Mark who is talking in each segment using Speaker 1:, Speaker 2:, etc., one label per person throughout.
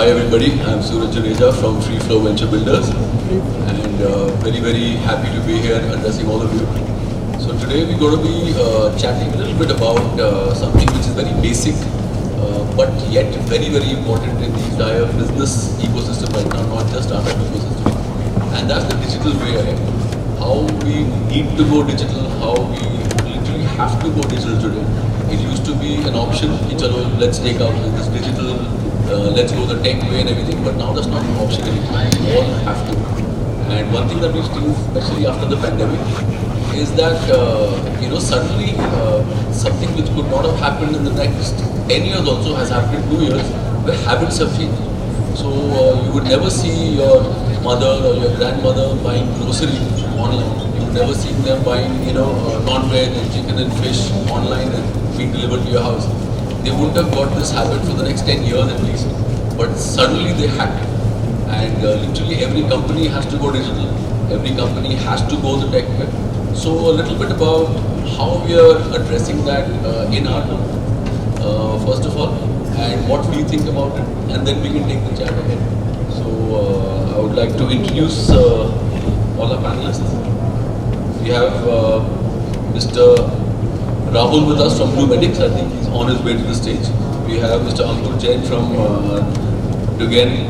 Speaker 1: Hi everybody, I'm Suraj Juneja from Free Flow Venture Builders and very happy to be here addressing all of you. So today we're going to be chatting a little bit about something which is very basic but yet very important in the entire business ecosystem right now, not just startup ecosystem. And that's the digital way ahead. How we need to go digital, how we literally have to go digital today. It used to be an option, let's take out this digital, let's go the tech way and everything, but now that's not an option anymore. We all have to. And one thing that we've seen, especially after the pandemic, is that suddenly something which could not have happened in the next 10 years also has happened in 2 years, where habits have changed. So you would never see your mother or your grandmother buying groceries online. You would never see them buying non-veg and chicken and fish online and being delivered to your house. They wouldn't have got this habit for the next 10 years at least, but suddenly they had to. And literally every company has to go digital. Every company has to go the tech way. So a little bit about how we are addressing that in our company, first of all, and what we think about it, and then we can take the chat ahead. So I would like to introduce all our panelists. We have Mr. Rahul with us from Blue Medics. I think he's on his way to the stage. We have Mr. Ankur Jain from Gyan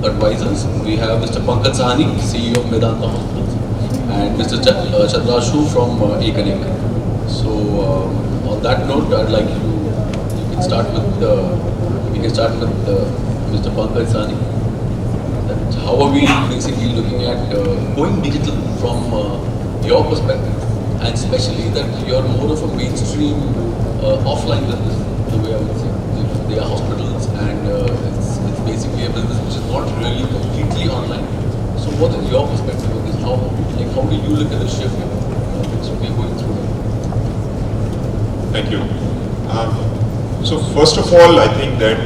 Speaker 1: Advisors. We have Mr. Pankaj Sahani, CEO of Maidan Hospitals, and Mr. Chandrashu from Ekanek. So on that note, I'd like we can start with Mr. Pankaj Sahani. How are we basically looking at going digital from your perspective, and especially that you're more of a mainstream offline business, the way I would say. They are hospitals and it's basically a business which is not really completely online. So what is your perspective on this? How do you look at the shift which we are going through?
Speaker 2: Thank you. So first of all, I think that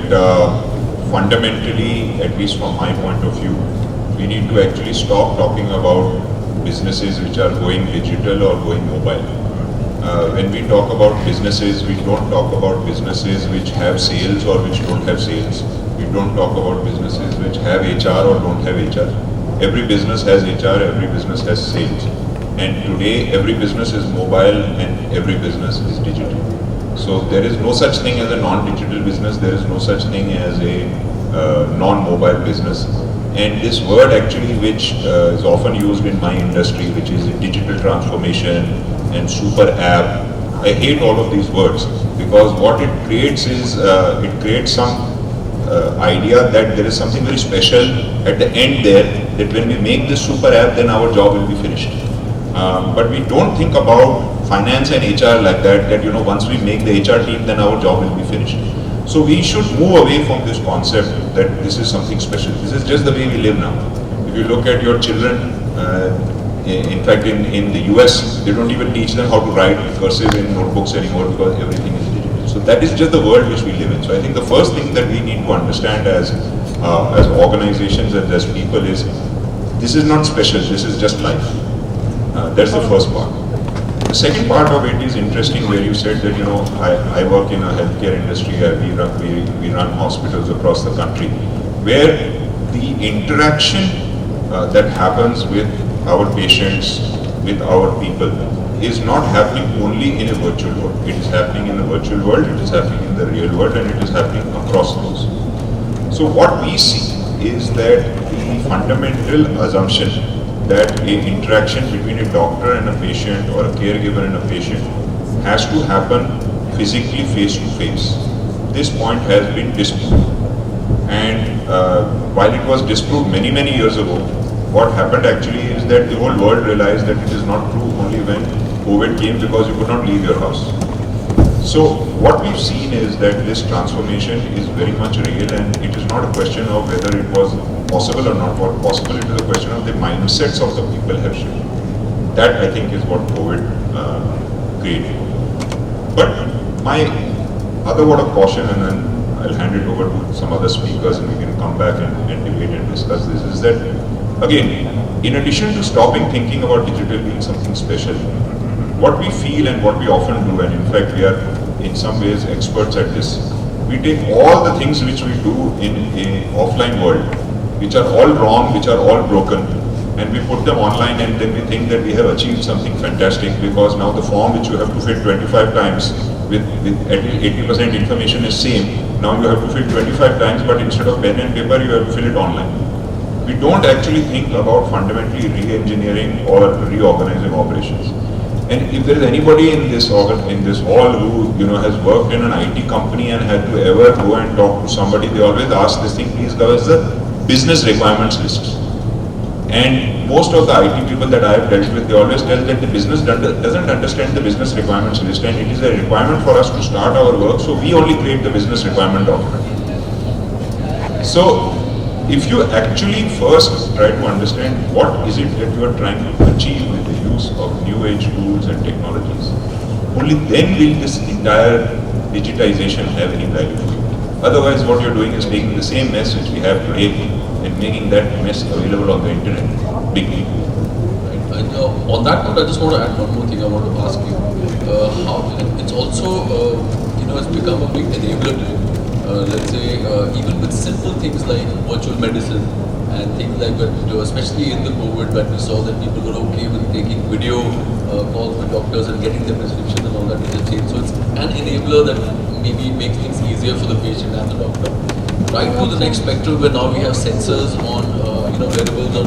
Speaker 2: fundamentally, at least from my point of view, we need to actually stop talking about businesses which are going digital or going mobile. When we talk about businesses, we don't talk about businesses which have sales or which don't have sales. We don't talk about businesses which have HR or don't have HR. Every business has HR, every business has sales. And today, every business is mobile and every business is digital. So there is no such thing as a non-digital business, there is no such thing as a non-mobile business. And this word actually, which is often used in my industry, which is digital transformation and super app, I hate all of these words, because what it creates is, it creates some idea that there is something very special at the end there, that when we make this super app, then our job will be finished. But we don't think about finance and HR like that, once we make the HR team, then our job will be finished. So we should move away from this concept that this is something special. This is just the way we live now. If you look at your children, in fact in the US, they don't even teach them how to write cursive in notebooks anymore because everything is digital. So that is just the world which we live in. So I think the first thing that we need to understand as organizations and as people is, this is not special, this is just life. That's the first part. The second part of it is interesting, where you said that I work in a healthcare industry. We run hospitals across the country, where the interaction that happens with our patients, with our people, is not happening only in a virtual world. It is happening in the virtual world, it is happening in the real world, and it is happening across those. So what we see is that the fundamental assumption that an interaction between a doctor and a patient, or a caregiver and a patient, has to happen physically face to face. This point has been disproved. And while it was disproved many years ago, what happened actually is that the whole world realized that it is not true only when COVID came, because you could not leave your house. So what we've seen is that this transformation is very much real, and it is not a question of whether it was possible or not possible, it is a question of the mindsets of the people have shifted. That, I think, is what COVID created. But my other word of caution, and then I'll hand it over to some other speakers and we can come back and debate and discuss this, is that, again, in addition to stopping thinking about digital being something special, what we feel and what we often do, and in fact we are in some ways experts at this, We take all the things which we do in a offline world, which are all wrong, which are all broken, and we put them online, and then we think that we have achieved something fantastic because now the form which you have to fill 25 times with at least 80% information is same. Now you have to fill 25 times, but instead of pen and paper, you have to fill it online. We don't actually think about fundamentally re-engineering or reorganizing operations. And if there is anybody in this hall who has worked in an IT company and had to ever go and talk to somebody, they always ask this thing, please give us the business requirements list. And most of the IT people that I have dealt with, they always tell that the business doesn't understand the business requirements list, and it is a requirement for us to start our work, so we only create the business requirement document. So if you actually first try to understand what is it that you are trying to achieve with the use of new age tools and technologies, only then will this entire digitization have any value for you. Otherwise, what you're doing is taking the same mess which we have today and making that mess available on the internet bigly.
Speaker 1: Right. And on that note, I just want to add one more thing. I want to ask you how it's also it's become a big enabler today. Let's say even with simple things like virtual medicine and things like that, especially in the COVID, when we saw that people were okay with taking video calls with doctors and getting their prescriptions and all that with the chain. So it's an enabler that maybe makes things easier for the patient and the doctor. Right to the next spectrum, where now we have sensors on wearables on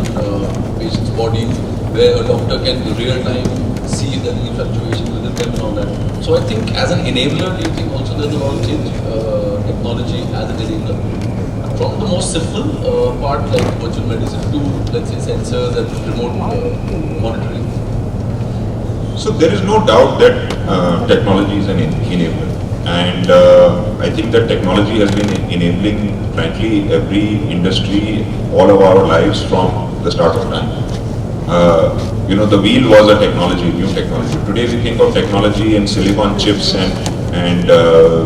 Speaker 1: patients' bodies, where a doctor can in real time see the fluctuation within them and all that. So I think as an enabler, do you think also there's a lot of change technology as an enabler? From the most simple part like virtual medicine to, let's say, sensors and remote monitoring.
Speaker 2: So there is no doubt that technology is an enabler. And I think that technology has been enabling, frankly, every industry, all of our lives from the start of time. The wheel was a technology, new technology. Today we think of technology and silicon chips and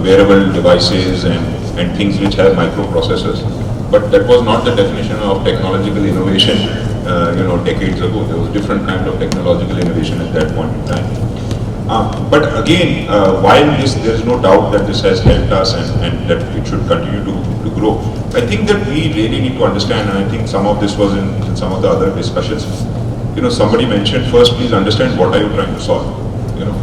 Speaker 2: wearable devices and things which have microprocessors. But that was not the definition of technological innovation, decades ago. There was different kind of technological innovation at that point in time. But again, while there is no doubt that this has helped us and that it should continue to grow, I think that we really need to understand, and I think some of this was in some of the other discussions. Somebody mentioned, first please understand what are you trying to solve.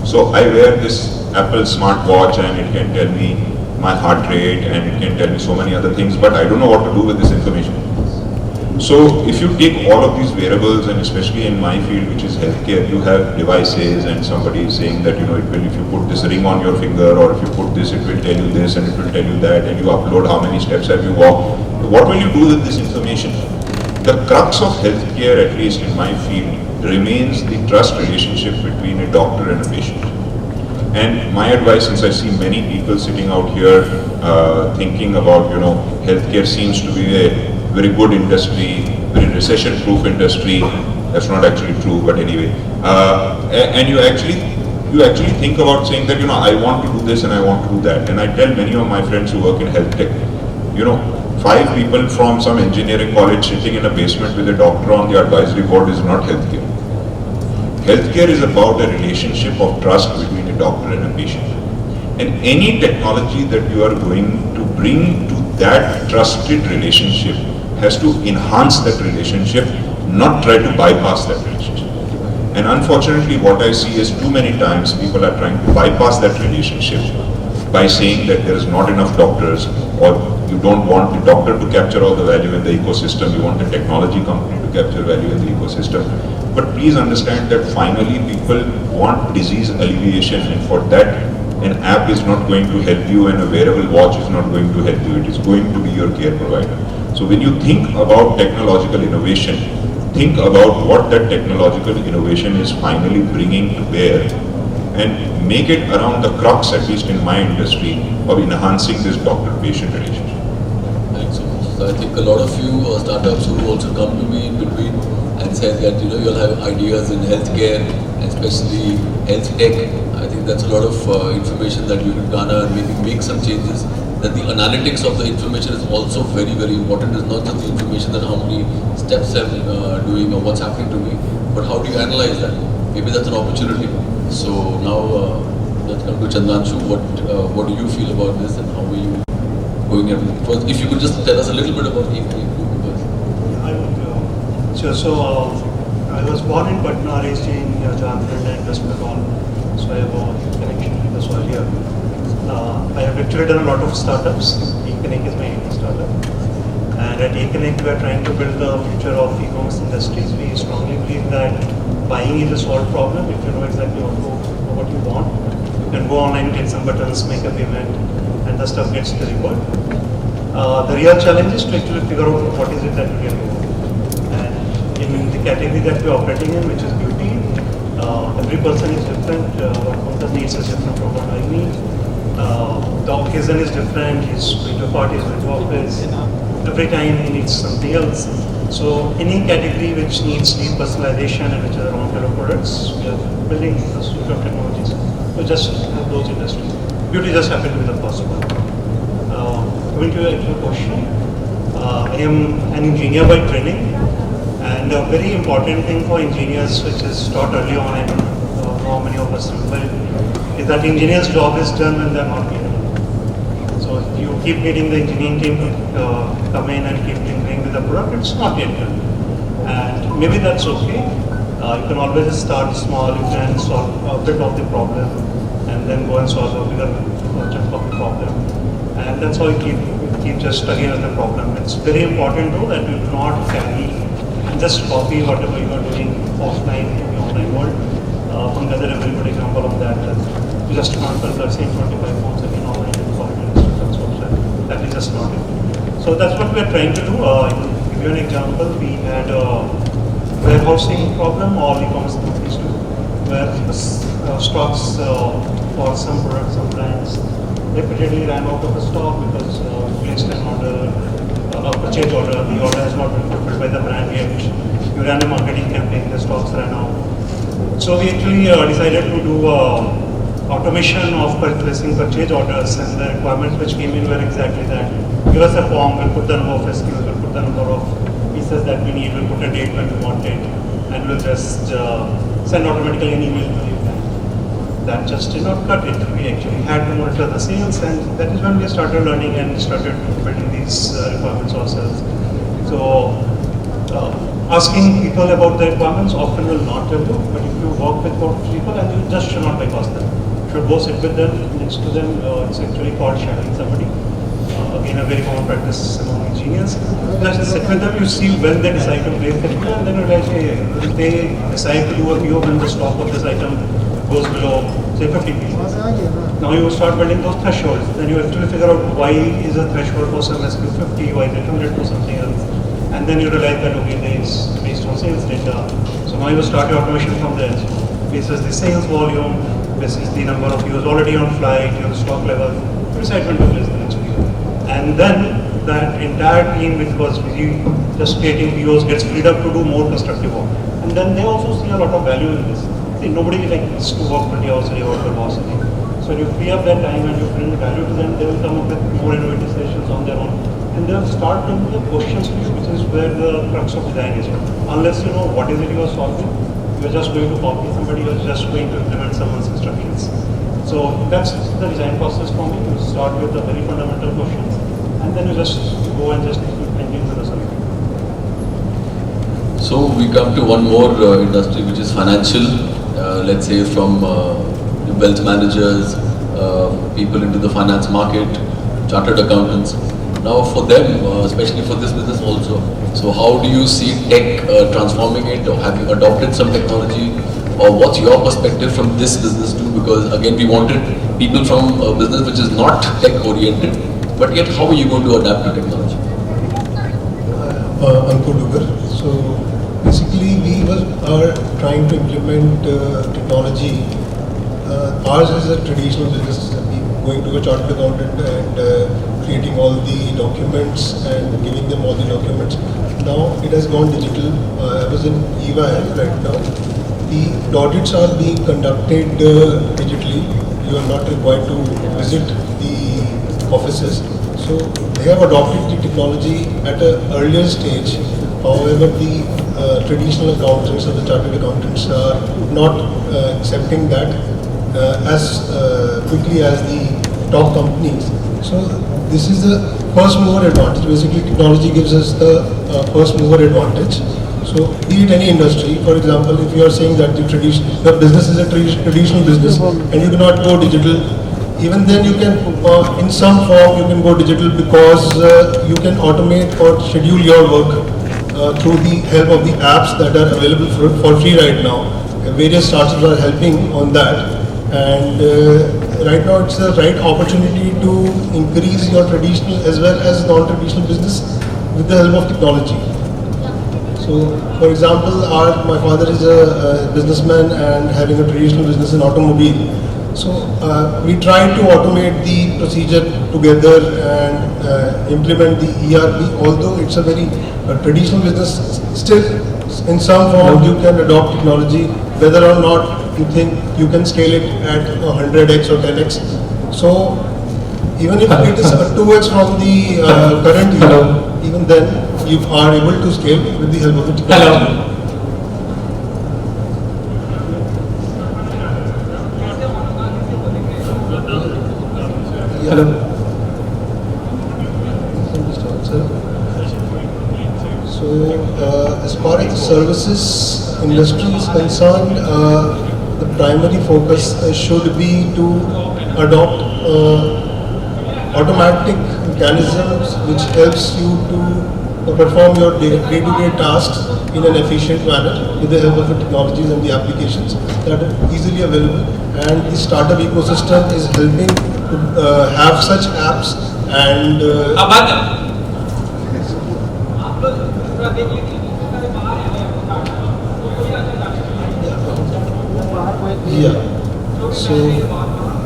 Speaker 2: So I wear this Apple smartwatch and it can tell me my heart rate and it can tell me so many other things, but I don't know what to do with this information. So if you take all of these wearables, and especially in my field, which is healthcare, you have devices and somebody is saying that, it will, if you put this ring on your finger or if you put this, it will tell you this and it will tell you that, and you upload how many steps have you walked. What will you do with this information? The crux of healthcare, at least in my field, remains the trust relationship between a doctor and a patient. And my advice, since I see many people sitting out here thinking about, healthcare seems to be a very good industry, very recession-proof industry. That's not actually true, but anyway. And you actually think about saying that, I want to do this and I want to do that. And I tell many of my friends who work in health tech, 5 people from some engineering college sitting in a basement with a doctor on the advisory board is not healthcare. Healthcare is about a relationship of trust between a doctor and a patient. And any technology that you are going to bring to that trusted relationship has to enhance that relationship, not try to bypass that relationship. And unfortunately, what I see is too many times people are trying to bypass that relationship by saying that there is not enough doctors, or you don't want the doctor to capture all the value in the ecosystem, you want the technology company to capture value in the ecosystem. But please understand that finally people want disease alleviation, and for that an app is not going to help you and a wearable watch is not going to help you. It is going to be your care provider. So when you think about technological innovation, think about what that technological innovation is finally bringing to bear and make it around the crux, at least in my industry, of enhancing this doctor-patient relationship.
Speaker 1: Thanks so much. So I think a lot of you startups who also come to me in between and say that you'll have ideas in healthcare, especially health tech. I think that's a lot of information that you can garner and maybe make some changes. That the analytics of the information is also very, very important. It's not just the information that how many steps I'm doing or what's happening to me, but how do you analyze that? Maybe that's an opportunity. So now let's come to Chandanshu. What do you feel about this, and how will you going ahead? First, if you could just tell us a little bit about evening.
Speaker 3: I would, sure. So I was born in Patna, raised in Jaano and West Bengal. So I have a connection with the soil here. I have actually done a lot of startups. eConnect is my startup. And at eConnect, we are trying to build the future of e-commerce industries. We strongly believe that buying is a solved problem. If you know exactly what you want, you can go online, click some buttons, make a payment, and the stuff gets delivered. The real challenge is to actually figure out what is it that we really want. And in the category that we're operating in, which is beauty, every person is different. What Pankaj needs is different from what I need. The occasion is different. He's going to parties, going to office. Every time he needs something else. So any category which needs deep personalization and which is around fellow products, we are building a suite of technologies to just have those industries. Beauty just happened to be the first one. Coming to your actual question, I am an engineer by training, and a very important thing for engineers, which is taught early on, I don't know how many of us remember, is that engineer's job is done when they are not here. So if you keep needing the engineering team to come in and keep tinkering with the product, it's not yet done. And maybe that's okay. You can always start small, you can solve a bit of the problem and then go and solve a bigger chunk of the problem. And that's how you keep just studying with the problem. It's very important though that you do not carry and just copy whatever you are doing offline in the online world. Pankaj is a very good example of that. You just transfer the same 25 phones again online and call it an instructions website. That is just not it. So that's what we are trying to do. To give you an example, we had a warehousing problem, all e-commerce companies do, where stocks for some products, some brands, repeatedly ran out of a stock because placed an order, a purchase order, the order has not been fulfilled by the brand yet. You ran a marketing campaign, the stocks ran out. So we actually decided to do automation of placing purchase orders, and the requirements which came in were exactly that. Give us a form, we'll put the number of SKUs, we'll put the number of pieces that we need, we'll put a date when we want it, and we'll just send automatically an email to the client. That just did not cut it. We actually had to monitor the sales, and that is when we started learning and started building these requirements ourselves. So asking people about the requirements often will not tell you, but if you work with people and you just should not bypass them. You should go sit with them, next to them. It's actually called shadowing somebody. Again, a very common practice among engineers. Just sit with them, you see when they decide to place the PO, and then you realize, hey, if they decide to do a PO when the stock of this item goes below, say 50 pieces. Now you start building those thresholds. Then you actually figure out why is a threshold for some SKU 50, why is it 100 for something else. And then you realize that, okay, there is based on sales data. So now you start your automation from there. So basis the sales volume, basis the number of POs already on flight, your stock level, you decide when to place the next PO. And then that entire team which was busy just creating POs gets freed up to do more constructive work. And then they also see a lot of value in this. See, nobody likes to work 20 hours a day or 12 hours a day. So when you free up that time and you bring value to them, they will come up with more innovative solutions on their own. And they'll start to do the questions to you, which is where the crux of design is. Unless you know what is it you are solving, you are just going to copy somebody, you are just going to implement someone's instructions. So that's the design process for me. You start with the very fundamental questions, and then you just go and just engage with the solution.
Speaker 1: So we come to one more industry, which is financial. Let's say from wealth managers, people into the finance market, chartered accountants. Now for them, especially for this business also, so how do you see tech transforming it, or have you adopted some technology, or what's your perspective from this business too? Because again, we wanted people from a business which is not tech oriented, but yet how are you going to adapt to technology?
Speaker 4: Ankur Dugar. So basically we are trying to implement technology. Ours is a traditional business, going to a chartered accountant and creating all the documents and giving them all the documents. Now it has gone digital. I was in EY right now. The audits are being conducted digitally. You are not required to visit the offices. So they have adopted the technology at an earlier stage. However, the traditional accountants or the chartered accountants are not accepting that as quickly as the top companies. So this is the first mover advantage. Basically, technology gives us the first mover advantage. So be it any industry, for example, if you are saying that the business is a traditional business and you cannot go digital, even then you can, in some form, you can go digital because you can automate or schedule your work through the help of the apps that are available for free right now. Various startups are helping on that, and right now it's the right opportunity to increase your traditional as well as non-traditional business with the help of technology. So, for example, my father is a businessman and having a traditional business in automobile. So, we try to automate the procedure together and implement the ERP. Although it's a very traditional business, still in some form you can adopt technology, whether or not you think you can scale it at 100x or 10x. So, even if it is 2x from the current year, even then you are able to scale with the help of the technology.
Speaker 5: Hello.
Speaker 4: So, as far as the services industry is concerned, the primary focus should be to adopt automatic mechanisms which helps you to perform your day-to-day tasks in an efficient manner with the help of the technologies and the applications that are easily available. And the startup ecosystem is helping to have such apps and yeah. So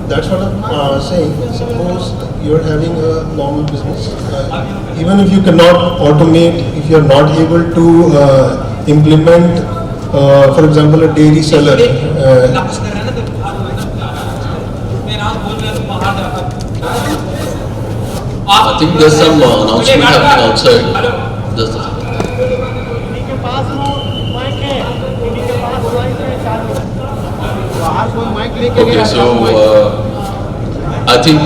Speaker 4: that's what I'm saying. Suppose you're having a normal business, even if you cannot automate, if you're not able to implement, for example, a dairy seller.
Speaker 1: I think there's some announcement happening outside. Just a Okay, so I think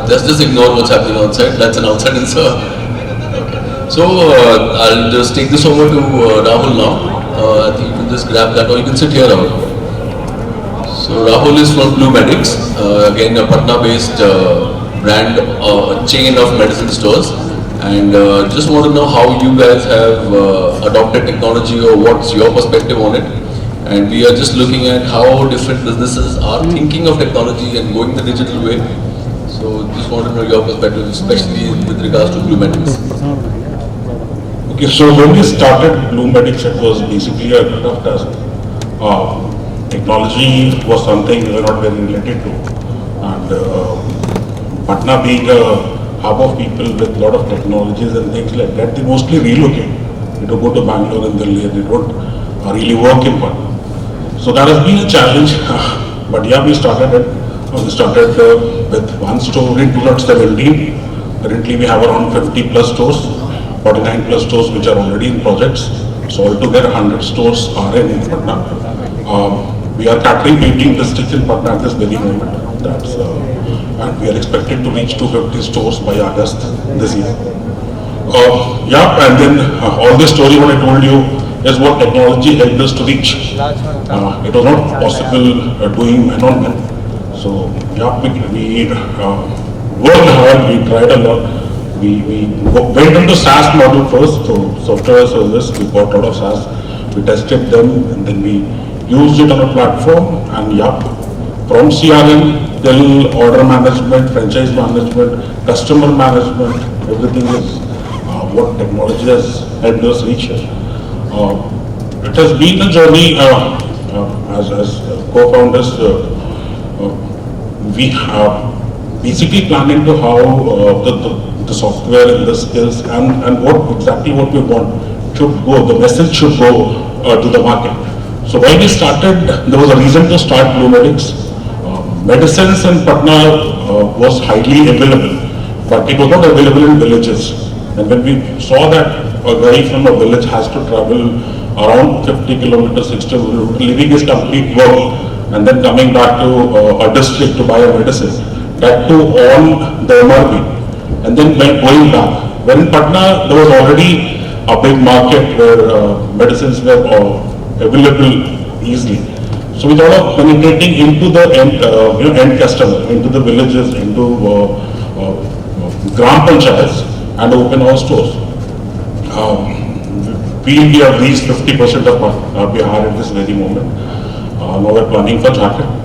Speaker 1: let's just ignore what's happening outside. That's an outside answer. Okay. So I'll just take this over to Rahul now. I think you can just grab that, or you can sit here, Rahul. So Rahul is from Blue Medics, again a Patna-based brand chain of medicine stores, and just want to know how you guys have adopted technology, or what's your perspective on it. And we are just looking at how different businesses are thinking of technology and going the digital way. So just want to know your perspective, especially with regards to Blue Medics.
Speaker 5: Okay, so when we started Blue Medics, it was basically a bit of task. Technology was something we were not very related to. And Patna being a hub of people with a lot of technologies and things like that, they mostly relocate. They don't go to Bangalore and Delhi, they don't really work in Patna. So that has been a challenge, but yeah, we started with one store in 2017. Currently we have around 50 plus stores, 49 plus stores which are already in projects. So altogether 100 stores are in Patna. We are catering 18 districts in Patna at this very moment. And we are expected to reach 250 stores by August this year. Yeah, and then all this story what I told you is what technology helped us to reach. It was not possible doing man on man. So yeah, we worked hard, we tried a lot. We went into SaaS model first, so software service, we got a lot of SaaS, we tested them and then we used it on a platform, and yeah, from CRM till order management, franchise management, customer management, everything is what technology has helped us reach here. It has been a journey as co-founders. We are basically planning to how the software and the skills and what exactly what we want should go, the message should go to the market. So when we started, there was a reason to start Blue Medics. Medicines in Patna was highly available, but it was not available in villages. And when we saw that a guy from a village has to travel around 50 kilometers, 60 kilometers, leaving his complete work and then coming back to a district to buy a medicine, that too on the MRP, and then went going back. When in Patna, there was already a big market where medicines were available easily. So we thought of penetrating into the end customer, into the villages, into gram panchayats, and open our stores. We have reached 50% of Bihar at this very moment. Now we're planning for Jharkhand.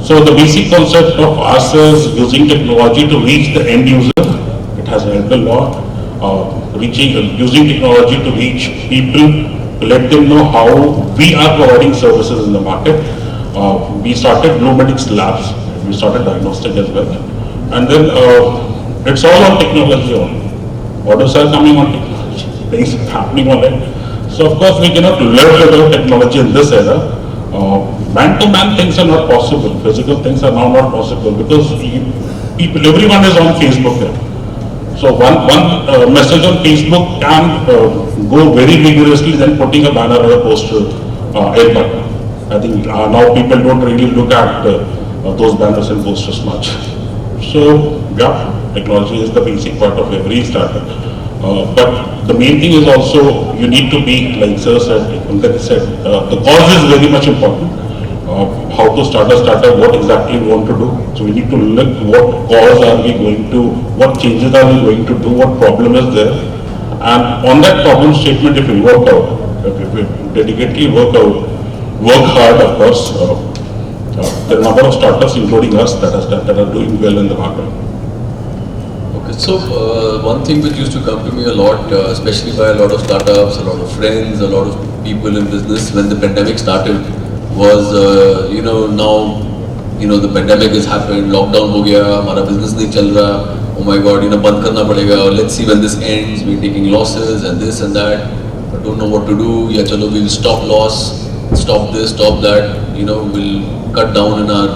Speaker 5: So the basic concept of us is using technology to reach the end user. It has helped a lot. Using technology to reach people, to let them know how we are providing services in the market. We started Blue Medics Labs. We started diagnostic as well. And then it's all on technology only. Orders are coming on technology. Things are happening on it. So of course we cannot live without technology in this era. Man-to-man things are not possible. Physical things are now not possible because everyone is on Facebook there. So one message on Facebook can go very vigorously than putting a banner or a poster in Patna. I think now people don't really look at those banners and posters much. So yeah, technology is the basic part of every startup. But the main thing is also you need to be, like Sir said, the cause is very much important. How to start a startup, what exactly we want to do. So we need to look what cause are we going to, what changes are we going to do, what problem is there. And on that problem statement, if we work out, if we dedicatedly work hard, of course, there are a number of startups, including us, that are doing well in the market.
Speaker 1: Okay, so one thing which used to come to me a lot, especially by a lot of startups, a lot of friends, a lot of people in business when the pandemic started, was now the pandemic has happened, lockdown ho gaya, हमारा business नहीं चल रहा, oh my god, बंद करना पड़ेगा, let's see when this ends, we're taking losses and this and that, I don't know what to do, yeah chalo we'll stop loss, stop this, stop that, we'll cut down in our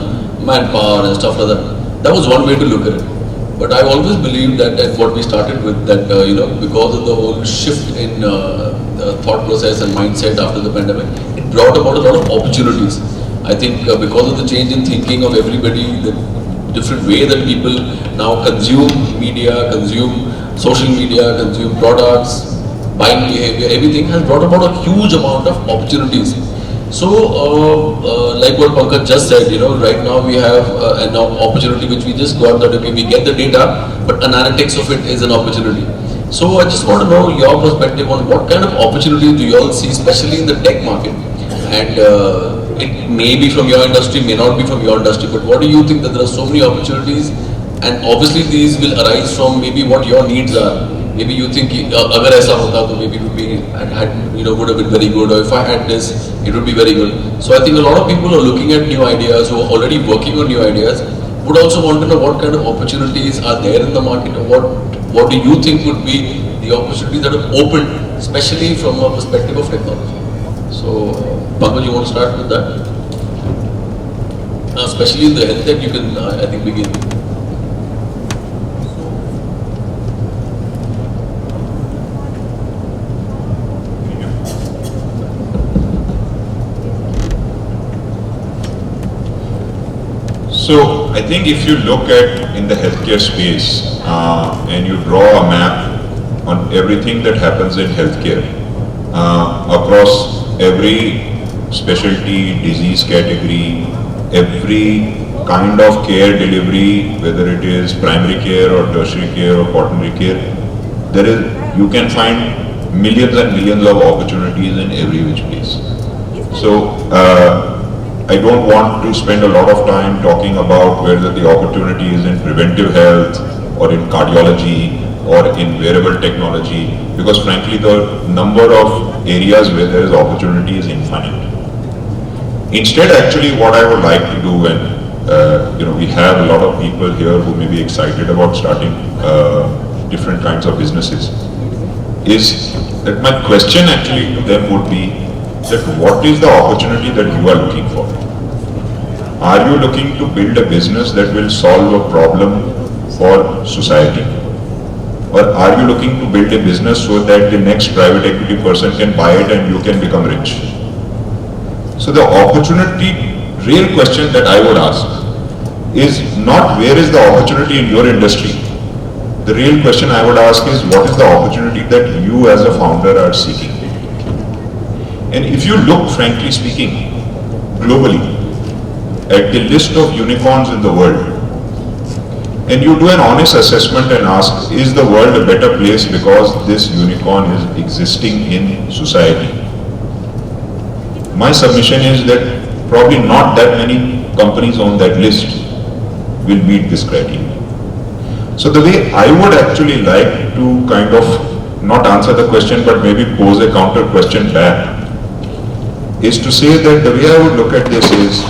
Speaker 1: manpower and stuff like that. That was one way to look at it. But I always believed that at what we started with, that because of the whole shift in the thought process and mindset after the pandemic, it brought about a lot of opportunities. I think because of the change in thinking of everybody, the different way that people now consume media, consume social media, consume products, buying behavior, everything has brought about a huge amount of opportunities. So, like what Pankaj just said, right now we have an opportunity which we just got, that okay, we get the data, but analytics of it is an opportunity. So I just want to know your perspective on what kind of opportunities do you all see, especially in the tech market? And it may be from your industry, may not be from your industry, but what do you think that there are so many opportunities? And obviously these will arise from maybe what your needs are. Maybe you think, agar aisa hota, to maybe it would be, would have been very good, or if I had this, it would be very good. So I think a lot of people are looking at new ideas, who are already working on new ideas, would also want to know what kind of opportunities are there in the market, or what do you think would be the opportunities that have opened, especially from a perspective of technology. So, Pankaj, you want to start with that? Especially in the health tech, you can, I think, begin.
Speaker 2: So I think if you look at in the healthcare space and you draw a map on everything that happens in healthcare across every specialty, disease category, every kind of care delivery, whether it is primary care or tertiary care or quaternary care, you can find millions and millions of opportunities in every which place. So I don't want to spend a lot of time talking about whether the opportunity is in preventive health or in cardiology or in wearable technology, because frankly the number of areas where there is opportunity is infinite. Instead, actually what I would like to do, and we have a lot of people here who may be excited about starting different kinds of businesses, is that my question actually to them would be that what is the opportunity that you are looking for? Are you looking to build a business that will solve a problem for society? Or are you looking to build a business so that the next private equity person can buy it and you can become rich? So the opportunity, real question that I would ask is not where is the opportunity in your industry. The real question I would ask is what is the opportunity that you as a founder are seeking? And if you look, frankly speaking, globally, at the list of unicorns in the world, and you do an honest assessment and ask, is the world a better place because this unicorn is existing in society? My submission is that probably not that many companies on that list will meet this criteria. So the way I would actually like to kind of not answer the question but maybe pose a counter question back is to say that the way I would look at this is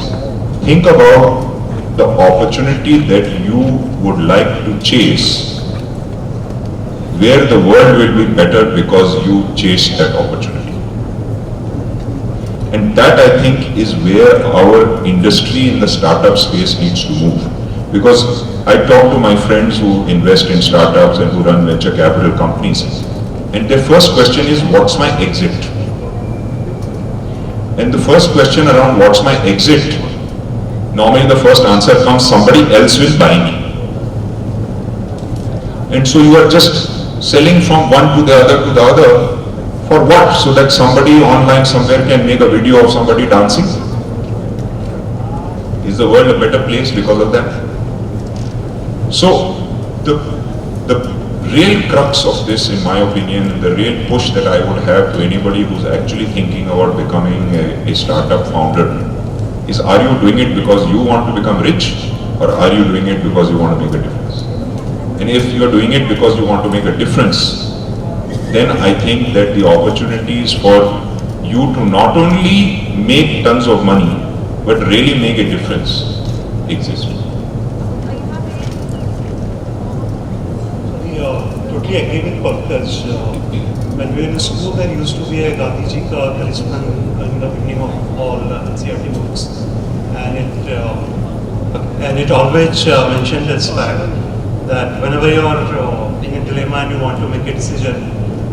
Speaker 2: think about the opportunity that you would like to chase where the world will be better because you chase that opportunity. And that I think is where our industry in the startup space needs to move. Because I talk to my friends who invest in startups and who run venture capital companies, and their first question is, what's my exit? And the first question around what's my exit, normally the first answer comes, somebody else will buy me. And so you are just selling from one to the other for what? So that somebody online somewhere can make a video of somebody dancing? Is the world a better place because of that? So the real crux of this, in my opinion, the real push that I would have to anybody who's actually thinking about becoming a startup founder is, are you doing it because you want to become rich, or are you doing it because you want to make a difference? And if you are doing it because you want to make a difference, then I think that the opportunities for you to not only make tons of money, but really make a difference exist.
Speaker 3: Totally agree with Pankaj. When we were in school, there used to be a Gandhi talisman in the beginning of all NCERT books, and it always mentioned this fact that whenever you are in a dilemma and you want to make a decision,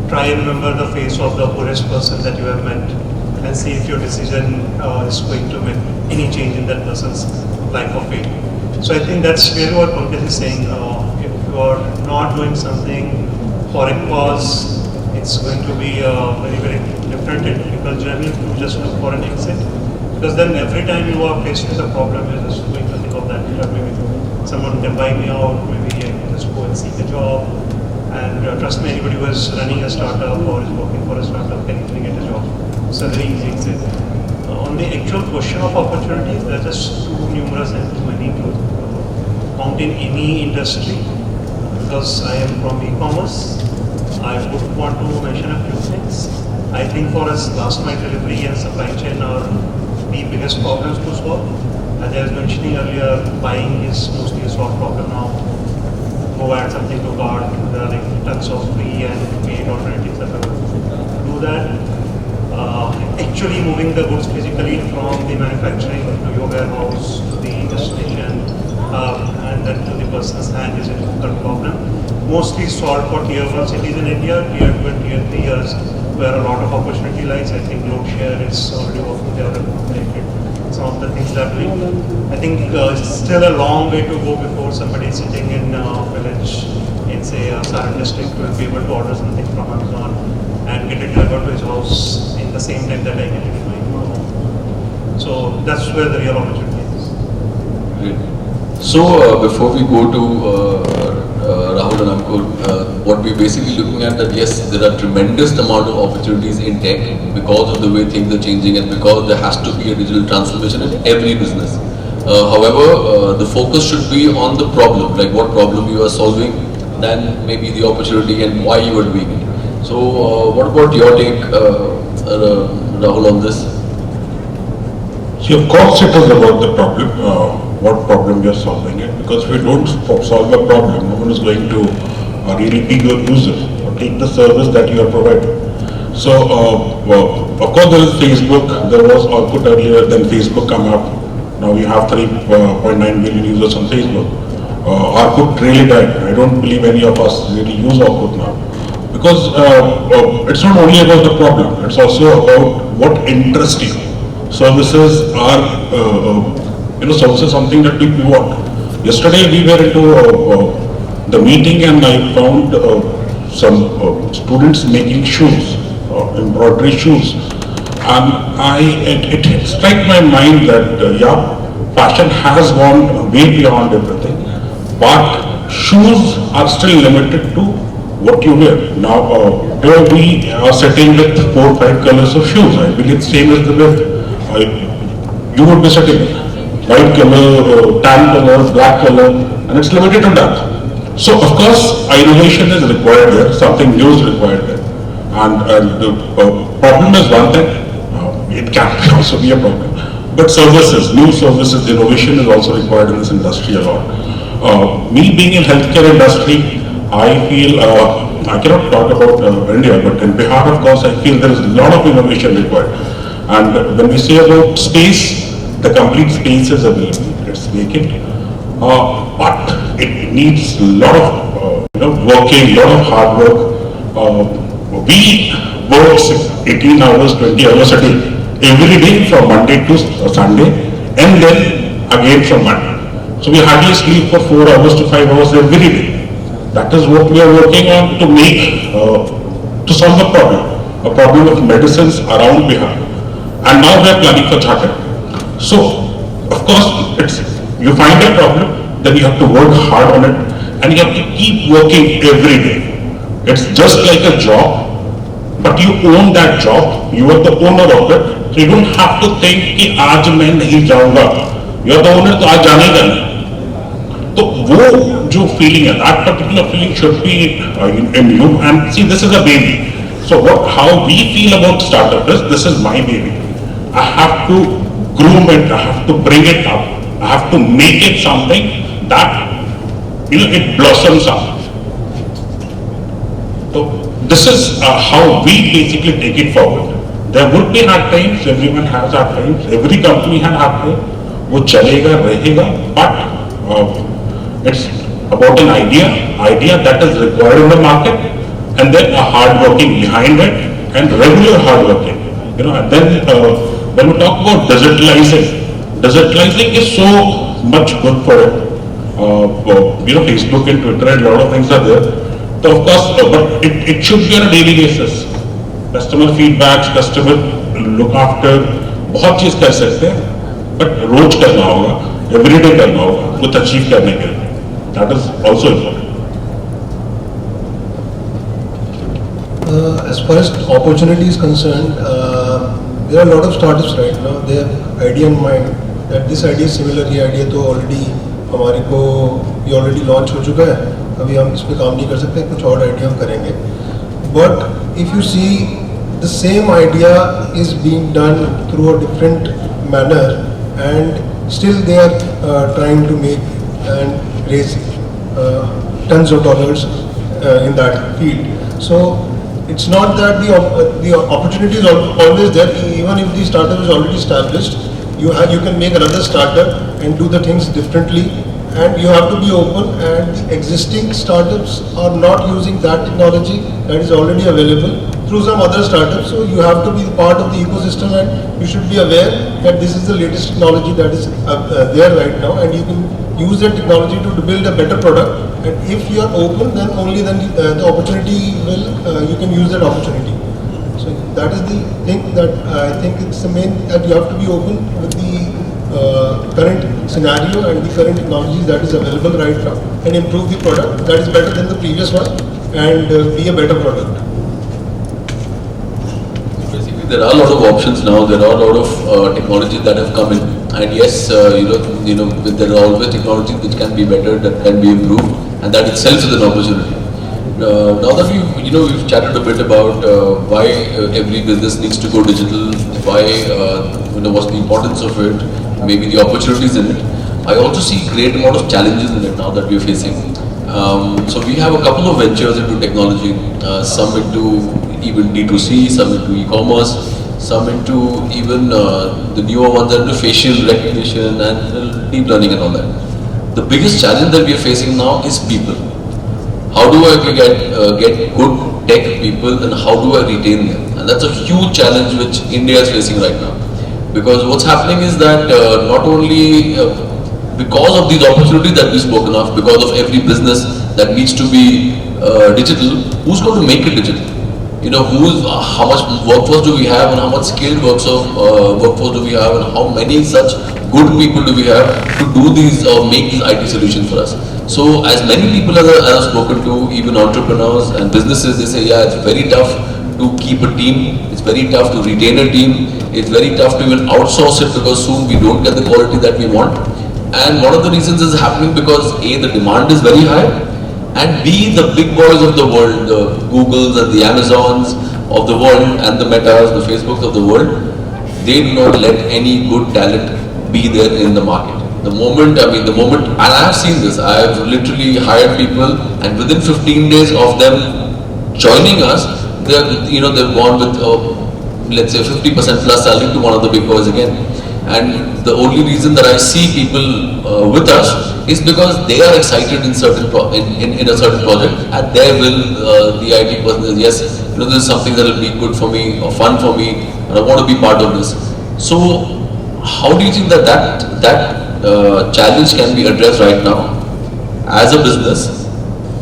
Speaker 3: try and remember the face of the poorest person that you have met and see if your decision is going to make any change in that person's life or fate. So I think that's really what Pankaj is saying. If you are not doing something for a cause, it's going to be a very, very different and difficult journey to just look for an exit. Because then every time you are faced with a problem, you're just going to think of that. Maybe someone can buy me out, maybe I can just go and seek a job. And trust me, anybody who is running a startup or is working for a startup can easily get a job. It's a very easy exit. On the actual question of opportunities, they're just too numerous and too many to count in any industry. Because I am from e-commerce, I would want to mention a few things. I think for us, last mile delivery and supply chain are the biggest problems to solve. As I was mentioning earlier, buying is mostly a solved problem now. Go add something to cart, there are like tons of free and paid alternatives that will do that. Actually moving the goods physically from the manufacturing to your warehouse to the destination and then to the person's hand is a difficult problem. Mostly solved for tier 1 cities in India, tier 2 and tier 3 years where a lot of opportunity lies. I think GlobeShare is already working there related. Some of the things that we, I think it's still a long way to go before somebody is sitting in a village in say Saran district will be able to order something from Amazon and get it delivered to his house in the same time that I get it in my home. So that's where the real opportunity is.
Speaker 1: Great. So before we go to Rahul and Ankur, what we're basically looking at that yes, there are tremendous amount of opportunities in tech because of the way things are changing and because there has to be a digital transformation in every business. However, the focus should be on the problem, like what problem you are solving, then maybe the opportunity and why you are doing it. So what about your take, Rahul, on this?
Speaker 5: See, of course it is about the problem, what problem you are solving it, because if you don't solve a problem, no one is going to really be your user or take the service that you are providing. So, of course there is Facebook, there was Orkut earlier, then Facebook come up. Now we have 3.9 billion users on Facebook. Orkut really died. I don't believe any of us really use Orkut now. Because it's not only about the problem, it's also about what interests you. Services are, services something that people want. Yesterday we were into the meeting and I found some students making shoes, embroidery shoes. And it struck my mind that yeah, fashion has gone way beyond everything, but shoes are still limited to what you wear. Now, here we are sitting with 4 or 5 colors of shoes. I believe same as the width. You would be sitting with white color, tan color, black color, and it's limited to that. So, of course, innovation is required there, something new is required there. And the problem is one thing, it can also be a problem. But services, new services, innovation is also required in this industry a lot. Me being in healthcare industry, I feel, I cannot talk about India, but in Bihar, of course, I feel there is a lot of innovation required. And when we say about space, the complete space is available, it's vacant. But it needs a lot of working, a lot of hard work. We work 18 hours, 20 hours a day, every day from Monday to Sunday, and then again from Monday. So we hardly sleep for 4 hours to 5 hours every day. That is what we are working on to make, to solve a problem of medicines around Bihar. And now we are planning for charter. So, of course, you find a problem, then you have to work hard on it, and you have to keep working every day. It's just like a job, but you own that job, you are the owner of it, so you don't have to think कि आज मैं नहीं जाऊंगा, you are the owner, तो आज जाना ही जाना है. तो वो जो feeling है, that particular feeling should be in you. And see, this is a baby. So how we feel about startup is, this is my baby. I have to groom it, I have to bring it up, I have to make it something that it blossoms up. So this is how we basically take it forward. There would be hard times, everyone has hard times, every company has hard times. वो चलेगा रहेगा, but it's about an idea that is required in the market, and then a hard working behind it, and regular hard working. And then when we talk about digitalizing is so much good for it. Facebook and Twitter and a lot of things are there. So of course, but it should be on a daily basis. Customer feedbacks, customer look after, बहुत चीज कर सकते हैं, but रोज करना होगा, everyday करना होगा, कुछ achieve करने के लिए. That is also important.
Speaker 4: As far as opportunity is concerned, there are a lot of startups right now. They have idea in mind that this idea is similar. ये idea तो already हमारे को ये already launch हो चुका है. अभी हम इस पे काम नहीं कर सकते, कुछ और idea हम करेंगे. But if you see, the same idea is being done through a different manner, and still they are trying to make and raise tons of dollars in that field. So it's not that the opportunity is always there. Even if the startup is already established, you can make another startup and do the things differently, and you have to be open. And the existing startups are not using that technology that is already available through some other startups. So you have to be part of the ecosystem, and you should be aware that this is the latest technology that is there right now, and you can use that technology to build a better product. And if you are open, then only then the opportunity will, you can use that opportunity. So that is the thing that I think it's the main, that you have to be open with the current scenario and the current technologies that is available right now, and improve the product that is better than the previous one, and be a better product.
Speaker 1: Basically, there are a lot of options now. There are a lot of technologies that have come in, and yes, there are always technologies which can be better, that can be improved, and that itself is an opportunity. Now that we've chatted a bit about why every business needs to go digital, why what's the importance of it, maybe the opportunities in it. I also see great amount of challenges in it now that we're facing. So we have a couple of ventures into technology, some into even D2C, some into e-commerce, some into even the newer ones that are into facial recognition and deep learning and all that. The biggest challenge that we are facing now is people. How do I get good tech people, and how do I retain them? And that's a huge challenge which India is facing right now. Because what's happening is that not only because of these opportunities that we've spoken of, because of every business that needs to be digital, who's going to make it digital? You know, how much workforce do we have, and how much skilled workforce do we have, and how many such good people do we have to do these make these IT solutions for us? So as many people as I've spoken to, even entrepreneurs and businesses, they say, yeah, it's very tough to keep a team, it's very tough to retain a team, it's very tough to even outsource it because soon we don't get the quality that we want. And one of the reasons is happening because A, the demand is very high, and B, the big boys of the world, the Googles and the Amazons of the world and the Metas, the Facebooks of the world, they do not let any good talent be there in the market. The moment, and I have seen this, I have literally hired people, and within 15 days of them joining us, they've gone with, let's say 50% plus salary to one of the big boys again. And the only reason that I see people with us is because they are excited in a certain project, and their will, the IT person is, yes, this is something that will be good for me or fun for me, and I want to be part of this. So how do you think that challenge can be addressed right now as a business,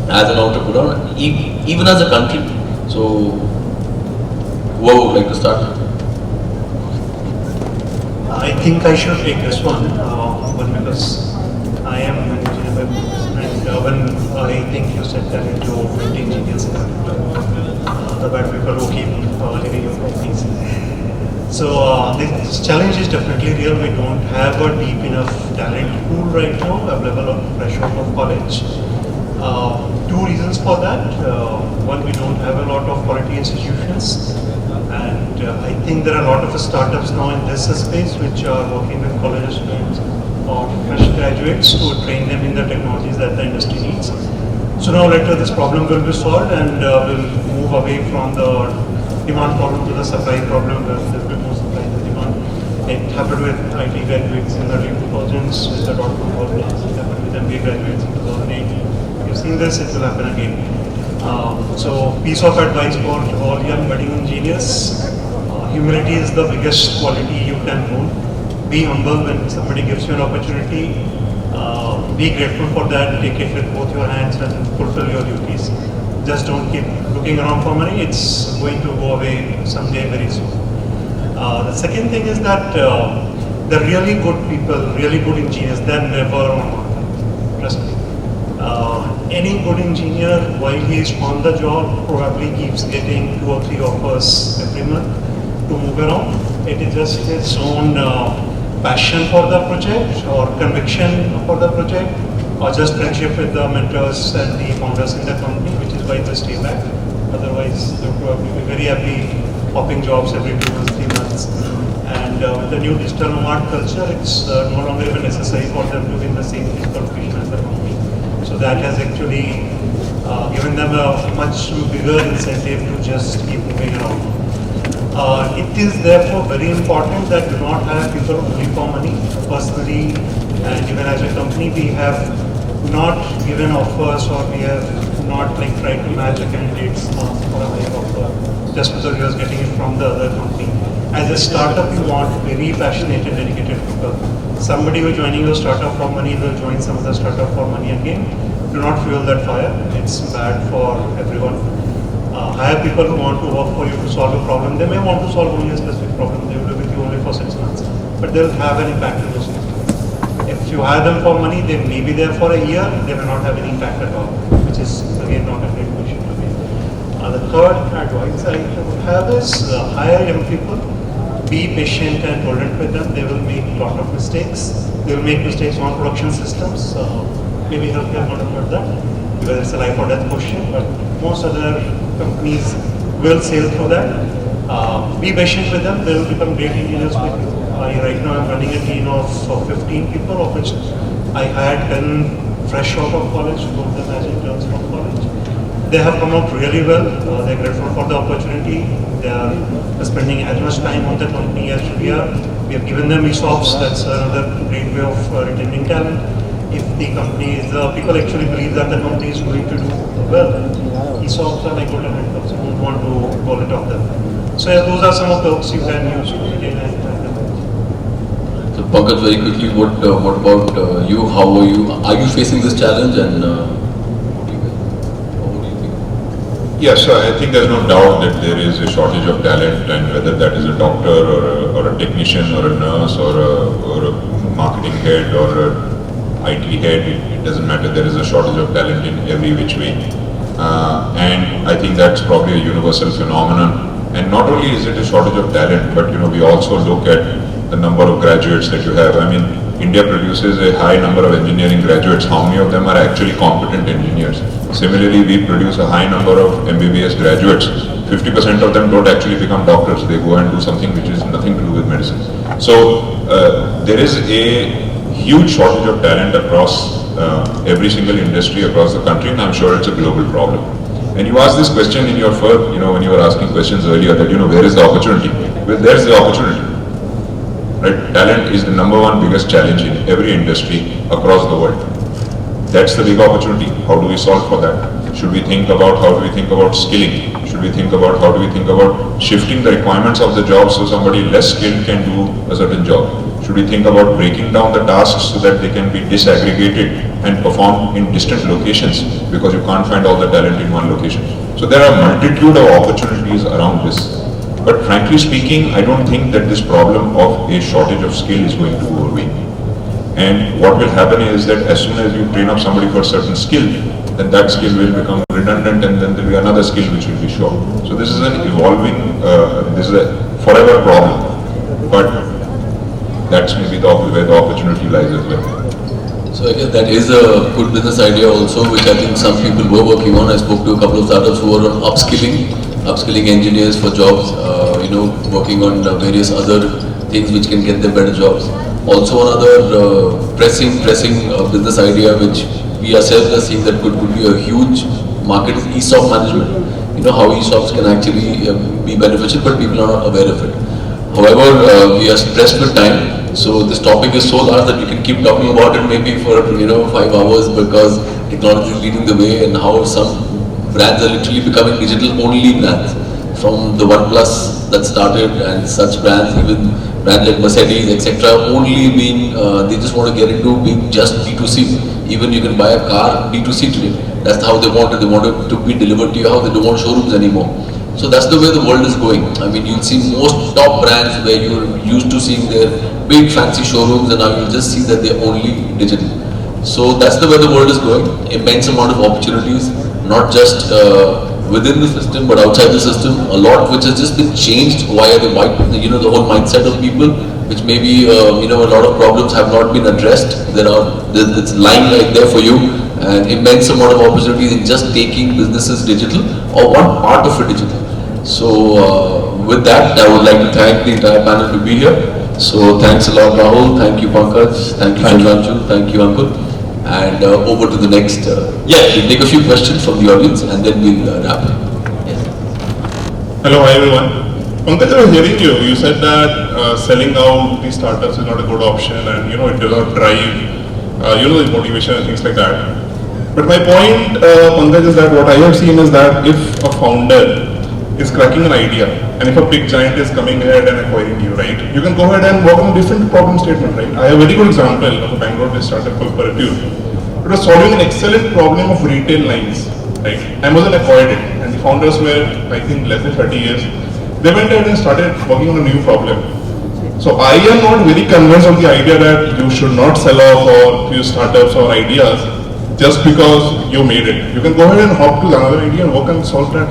Speaker 1: as an entrepreneur, even as a country? So who would like to start?
Speaker 3: I think I should take this one because I am an engineer by profession, and when I think you said that into 50 engineers, the bad people who keep living your companies. So this challenge is definitely real. We don't have a deep enough talent pool right now available on fresh out of college. Two reasons for that. One, we don't have a lot of quality institutions. And I think there are a lot of startups now in this space which are working with college students or fresh graduates to train them in the technologies that the industry needs. So now later this problem will be solved, and we'll move away from the demand problem to the supply problem, where there will be more supply than demand. It happened with IT graduates in the early 2000s with the .com problems. It happened with MBA graduates in 2008. You've seen this, it will happen again. So piece of advice for all young budding engineers, humility is the biggest quality you can own. Be humble when somebody gives you an opportunity. Be grateful for that, take it with both your hands and fulfill your duties. Just don't keep looking around for money, it's going to go away someday very soon. The second thing is that the really good people, really good engineers, they're never on market. Trust me. Any good engineer, while he is on the job, probably keeps getting 2 or 3 offers every month to move around. It is just his own passion for the project, or conviction for the project, or just friendship with the mentors and the founders in the company, which is why they stay back. Otherwise, they will probably be very happy hopping jobs every 2 months, 3 months. And with the new digital nomad culture, it's no longer even necessary for them to be in the same physical location as the company. So that has actually given them a much bigger incentive to just keep moving around. It is therefore very important that do not have people only for money. Personally, and even as a company, we have not given offers, or we have not tried to match the candidates for a higher offer just because we are getting it from the other company. As a startup, you want very passionate and dedicated people. Somebody who is joining your startup for money will join some other startup for money again. Do not fuel that fire. It's bad for everyone. Hire people who want to work for you to solve a problem. They may want to solve only a specific problem. They will be with you only for 6 months, but they'll have an impact in those 6 months. If you hire them for money, they may be there for a year. They may not have any impact at all, which is again not a great position to be. The third advice I would have is hire young people. Be patient and tolerant with them. They will make a lot of mistakes. They will make mistakes on production systems. Maybe healthcare not about that, because it's a life or death question, but most other companies will sail through that. Be patient with them. They will become great engineers with you. Right now I'm running a team of 15 people, of which I had 10 fresh out of college, both of them as interns from college. They have come out really well. They're grateful for the opportunity. They are spending as much time on the company as we are. We have given them ESOPs. That's another great way of retaining talent. If the company is, people actually believe that the company is going to do well, ESOPs are like golden handcuffs. You don't want to roll it off them. So yeah, those are some of the hooks you can use to retain and
Speaker 1: So Pankaj, very quickly, what about you? How are you? Are you facing this challenge? And what do you think?
Speaker 2: Yeah, so I think there's no doubt that there is a shortage of talent, and whether that is a doctor or a technician or a nurse or a marketing head or a IT head, it doesn't matter. There is a shortage of talent in every which way. And I think that's probably a universal phenomenon. And not only is it a shortage of talent, but we also look at the number of graduates that you have. I mean, India produces a high number of engineering graduates. How many of them are actually competent engineers? Similarly, we produce a high number of MBBS graduates. 50% of them don't actually become doctors. They go and do something which is nothing to do with medicine. So there is a huge shortage of talent across every single industry across the country, and I'm sure it's a global problem. And you asked this question in your first, when you were asking questions earlier that, where is the opportunity? Well, there's the opportunity. Right? Talent is the number one biggest challenge in every industry across the world. That's the big opportunity. How do we solve for that? Should we think about how do we think about skilling? Should we think about how do we think about shifting the requirements of the job so somebody less skilled can do a certain job? Should we think about breaking down the tasks so that they can be disaggregated and performed in distant locations because you can't find all the talent in one location? So there are a multitude of opportunities around this. But frankly speaking, I don't think that this problem of a shortage of skill is going to go away. And what will happen is that as soon as you train up somebody for a certain skill, then that skill will become redundant, and then there will be another skill which will be short. So this is an evolving, this is a forever problem. But that's maybe where the opportunity lies as well.
Speaker 1: So again, that is a good business idea also, which I think some people were working on. I spoke to a couple of startups who were on upskilling engineers for jobs, working on various other things which can get them better jobs. Also another pressing business idea which we ourselves are seeing that could be a huge market is ESOP management. How ESOPs can actually be beneficial, but people are not aware of it. However, we are pressed with time, so this topic is so large that we can keep talking about it maybe for 5 hours, because technology is leading the way, and how some brands are literally becoming digital only brands. From the OnePlus that started, and such brands, even brands like Mercedes, etc., only being they just want to get into being just B2C. Even you can buy a car B2C today. That's how they want it. They want it to be delivered to your house. They don't want showrooms anymore. So that's the way the world is going. I mean, you'll see most top brands where you're used to seeing their big fancy showrooms, and now you'll just see that they're only digital. So that's the way the world is going. Immense amount of opportunities, not just within the system but outside the system. A lot which has just been changed via the whole mindset of people, which maybe a lot of problems have not been addressed. It's lying right there for you, and immense amount of opportunities in just taking businesses digital or one part of it digital. So with that, I would like to thank the entire panel to be here. So thanks a lot, Rahul. Thank you, Pankaj. Thank you, Sudhanshu. Thank you, Ankur. And over to the next. We'll take a few questions from the audience, and then we'll wrap. Yes.
Speaker 6: Hello, hi everyone. Pankaj, I was hearing you. You said that selling out these startups is not a good option, and it does not drive, the motivation and things like that. But my point, Pankaj, is that what I have seen is that if a founder is cracking an idea, and if a big giant is coming ahead and acquiring you, right, you can go ahead and work on a different problem statement, right? I have a very good example of a Bangalore-based startup called Parature. It was solving an excellent problem of retail lines, right? Amazon acquired it, and the founders were, I think, less than 30 years. They went ahead and started working on a new problem. So I am not very convinced of the idea that you should not sell off or use startups or ideas just because you made it. You can go ahead and hop to another idea and work and solve that.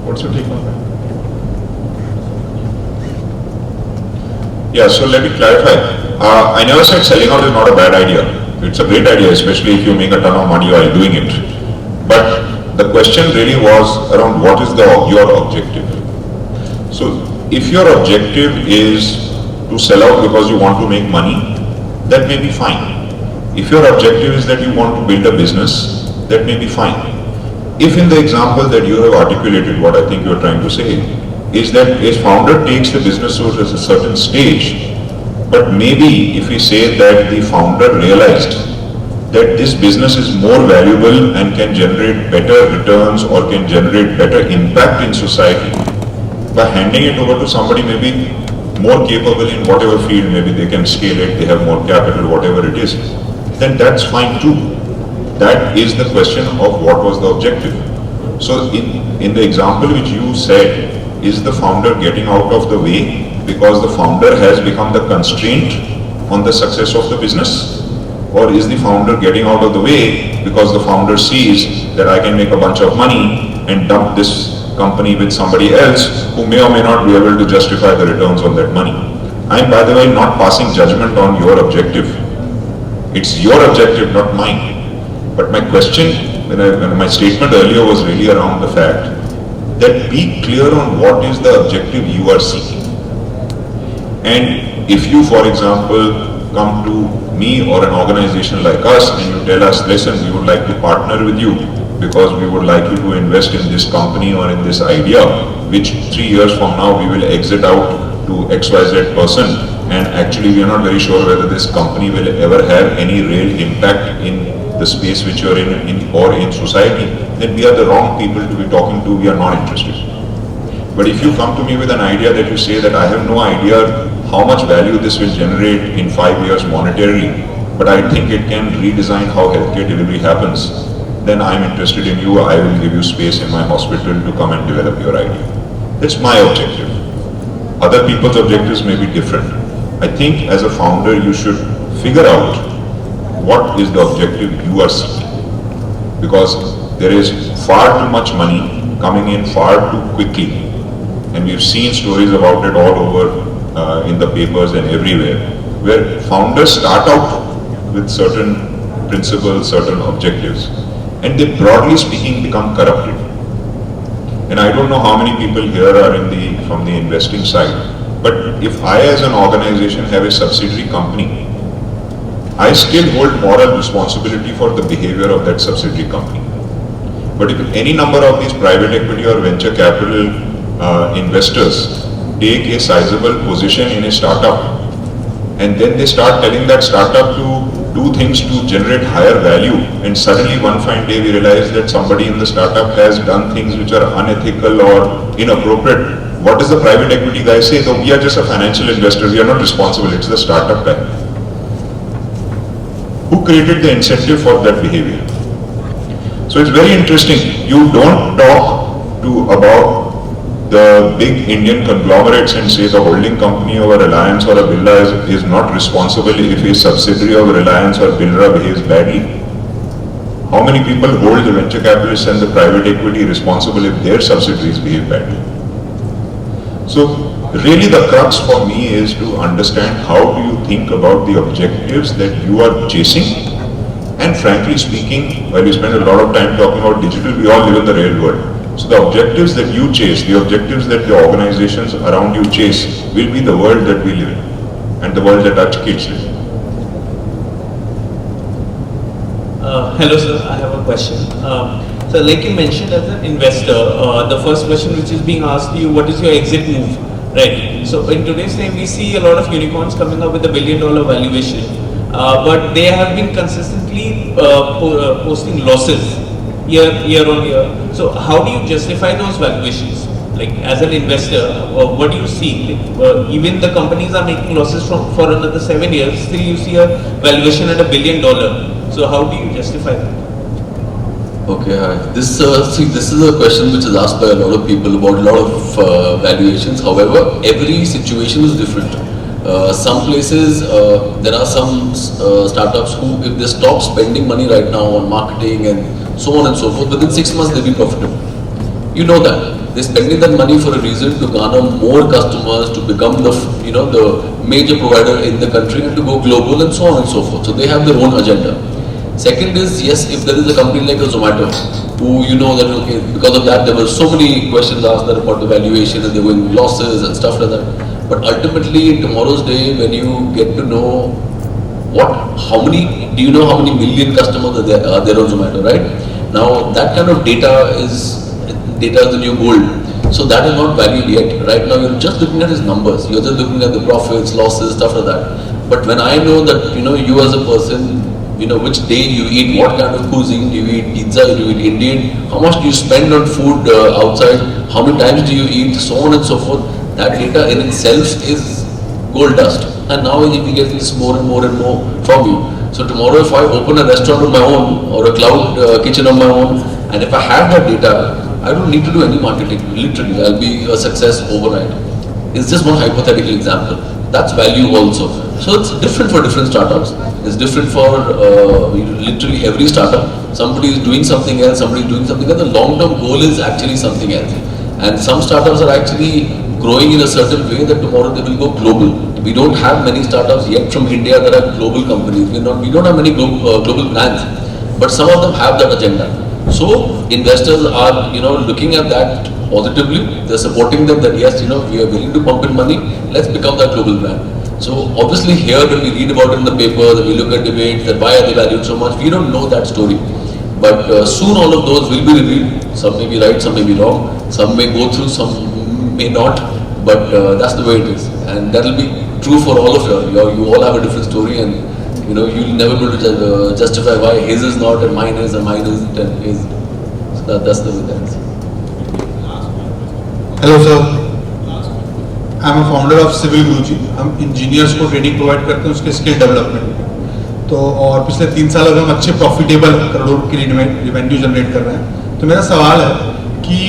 Speaker 6: What's your take on that?
Speaker 2: Yeah, so let me clarify. I never said selling out is not a bad idea. It's a great idea, especially if you make a ton of money while doing it. But the question really was around what is your objective. So if your objective is to sell out because you want to make money, that may be fine. If your objective is that you want to build a business, that may be fine. If in the example that you have articulated, what I think you are trying to say is that a founder takes the business to a certain stage, but maybe if we say that the founder realized that this business is more valuable and can generate better returns or can generate better impact in society, by handing it over to somebody maybe more capable in whatever field, maybe they can scale it, they have more capital, whatever it is, then that's fine too. That is the question of what was the objective. So in the example which you said, is the founder getting out of the way because the founder has become the constraint on the success of the business? Or is the founder getting out of the way because the founder sees that I can make a bunch of money and dump this company with somebody else who may or may not be able to justify the returns on that money? I am, by the way, not passing judgment on your objective. It's your objective, not mine. But my question, when my statement earlier was really around the fact that be clear on what is the objective you are seeking. And if you, for example, come to me or an organization like us and you tell us, listen, we would like to partner with you because we would like you to invest in this company or in this idea, which 3 years from now we will exit out to XYZ person, and actually we are not very sure whether this company will ever have any real impact in the space which you are in or in society, then we are the wrong people to be talking to, we are not interested. But if you come to me with an idea that you say that I have no idea how much value this will generate in 5 years monetarily, but I think it can redesign how healthcare delivery happens, then I am interested in you, I will give you space in my hospital to come and develop your idea. That's my objective. Other people's objectives may be different. I think as a founder you should figure out what is the objective you are seeking. Because there is far too much money coming in far too quickly. And we've seen stories about it all over in the papers and everywhere, where founders start out with certain principles, certain objectives, and they, broadly speaking, become corrupted. And I don't know how many people here are from the investing side, but if I as an organization have a subsidiary company, I still hold moral responsibility for the behavior of that subsidiary company. But if any number of these private equity or venture capital investors take a sizable position in a startup and then they start telling that startup to do things to generate higher value, and suddenly one fine day we realize that somebody in the startup has done things which are unethical or inappropriate, what does the private equity guy say? No, we are just a financial investor, we are not responsible, it's the startup guy. Who created the incentive for that behavior? So it's very interesting. You don't talk about the big Indian conglomerates and say the holding company of a Reliance or a Birla is not responsible if a subsidiary of Reliance or Birla behaves badly. How many people hold the venture capitalists and the private equity responsible if their subsidiaries behave badly? So really the crux for me is to understand how do you think about the objectives that you are chasing. And frankly speaking, while we spend a lot of time talking about digital, we all live in the real world. So the objectives that you chase, the objectives that the organizations around you chase will be the world that we live in and the world that our kids live in.
Speaker 7: Hello sir, I have a question. So like you mentioned, as an investor, the first question which is being asked to you, what is your exit move? Right. So in today's time we see a lot of unicorns coming up with $1 billion valuation, but they have been consistently posting losses year on year. So how do you justify those valuations? Like as an investor, what do you see? Even the companies are making losses for another 7 years, still you see a valuation at $1 billion. So how do you justify that?
Speaker 1: Okay, hi. This is a question which is asked by a lot of people about a lot of valuations. However, every situation is different. Some places, there are some startups who, if they stop spending money right now on marketing and so on and so forth, within 6 months they'll be profitable. You know that. They're spending that money for a reason to garner more customers, to become the major provider in the country and to go global and so on and so forth. So they have their own agenda. Second is, yes, if there is a company like a Zomato, who you know that, okay, because of that there were so many questions asked there about the valuation and they're going losses and stuff like that. But ultimately, in tomorrow's day, when you get to know how many million customers are there on Zomato, right? Now, that kind of data is the new gold. So that is not valued yet. Right now, you're just looking at his numbers. You're just looking at the profits, losses, stuff like that. But when I know that, you as a person, which day you eat, what kind of cuisine, do you eat pizza, do you eat Indian, how much do you spend on food outside, how many times do you eat, so on and so forth, that data in itself is gold dust. And now we get this more and more and more from you. So tomorrow if I open a restaurant of my own or a cloud kitchen of my own, and if I have that data, I don't need to do any marketing. Literally, I'll be a success overnight. It's just one hypothetical example. That's value also. So it's different for different startups. It's different for literally every startup. Somebody is doing something else, somebody is doing something else. The long-term goal is actually something else. And some startups are actually growing in a certain way that tomorrow they will go global. We don't have many startups yet from India that are global companies. We don't have many global brands, but some of them have that agenda. So investors are looking at that positively. They're supporting them that yes, we are willing to pump in money. Let's become that global brand. So obviously here when we read about it in the paper, that we look at debates, that why are they valued so much, we don't know that story. But soon all of those will be revealed. Some may be right, some may be wrong. Some may go through, some may not. But that's the way it is, and that will be true for all of you. You all have a different story, and you'll never be able to justify why his is not and mine is and mine isn't and his. So that's the way that is.
Speaker 8: Hello sir, I am a founder of Civil Guruji. हम engineers को training provide करते हैं उसके skill development में। तो और पिछले 3 साल अगर हम अच्छे प्रॉफिटेबल करोड़ों की रेवेन्यू जनरेट कर रहे हैं, तो मेरा सवाल है कि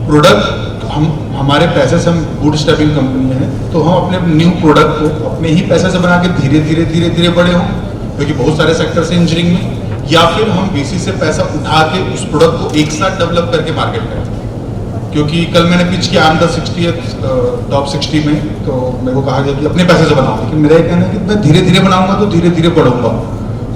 Speaker 8: प्रोडक्ट हमारे पैसे से हम बूट स्टेपिंग कंपनी है, तो हम अपने न्यू प्रोडक्ट को अपने ही पैसे से बना के धीरे धीरे बड़े हों, क्योंकि बहुत सारे सेक्टर्स हैं इंजीनियरिंग में, या फिर हम बीसी से पैसा उठा के उस प्रोडक्ट को एक साथ डेवलप करके मार्केट करें। क्योंकि कल मैंने पिच किया I am the 60th top 60 में, तो मेरे को कहा गया कि अपने पैसे से बनाओ, लेकिन मेरा ये कहना है कि मैं धीरे बनाऊंगा तो धीरे बढ़ूंगा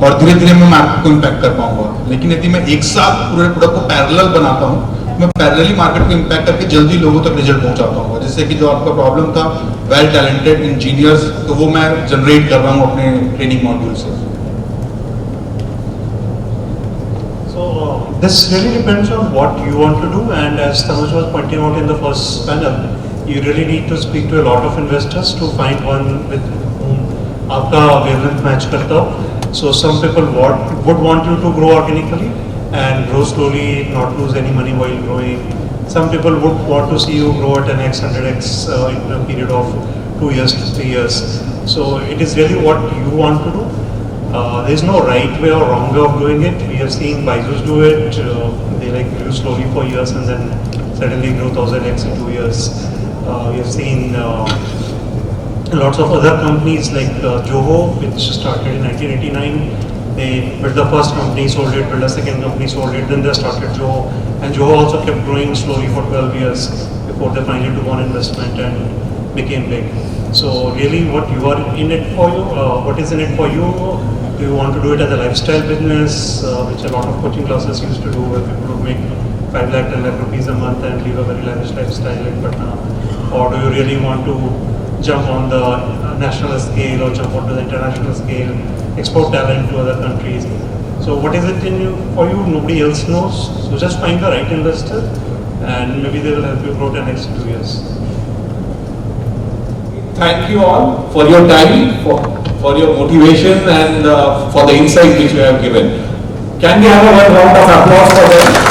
Speaker 8: और धीरे मैं मार्केट को इम्पैक्ट कर पाऊंगा। लेकिन यदि मैं एक साथ पूरे प्रोडक्ट को पैरेलल बनाता हूँ, मैं पैरेलली मार्केट को इम्पैक्ट करके जल्दी लोगों तक रिजल्ट पहुंचाता हूँ। जैसे कि जो आपका प्रॉब्लम था वेल टैलेंटेड इंजीनियर्स, तो वो मैं जनरेट कर रहा हूँ अपने ट्रेनिंग मॉड्यूल से।
Speaker 3: So this really depends on what you want to do, and as Tanuj was pointing out in the first panel, you really need to speak to a lot of investors to find one with whom आपका wavelength match करता हो. So some people would want you to grow organically and grow slowly, not lose any money while growing. Some people would want to see you grow at an X, 100x in a period of 2 years to 3 years. So it is really what you want to do. There is no right way or wrong way of doing it. We have seen Byju's do it. They grew slowly for years and then suddenly grew 1000x in 2 years. We have seen lots of other companies like Joho, which started in 1989. They built the first company, sold it, built a second company, sold it, then they started Joho. And Joho also kept growing slowly for 12 years before they finally took on investment and became big. So really what you are in it for you, what is in it for you? Do you want to do it as a lifestyle business, which a lot of coaching classes used to do, where people would make 5 lakh, 10 lakh rupees a month and live a very lavish lifestyle like Patna? Or do you really want to jump on the national scale or jump onto the international scale, export talent to other countries? So what is it in you for you? Nobody else knows. So just find the right investor and maybe they will help you grow the next 2 years.
Speaker 7: Thank you all for your time, for your motivation and for the insight which you have given. Can we have a one round of applause for them?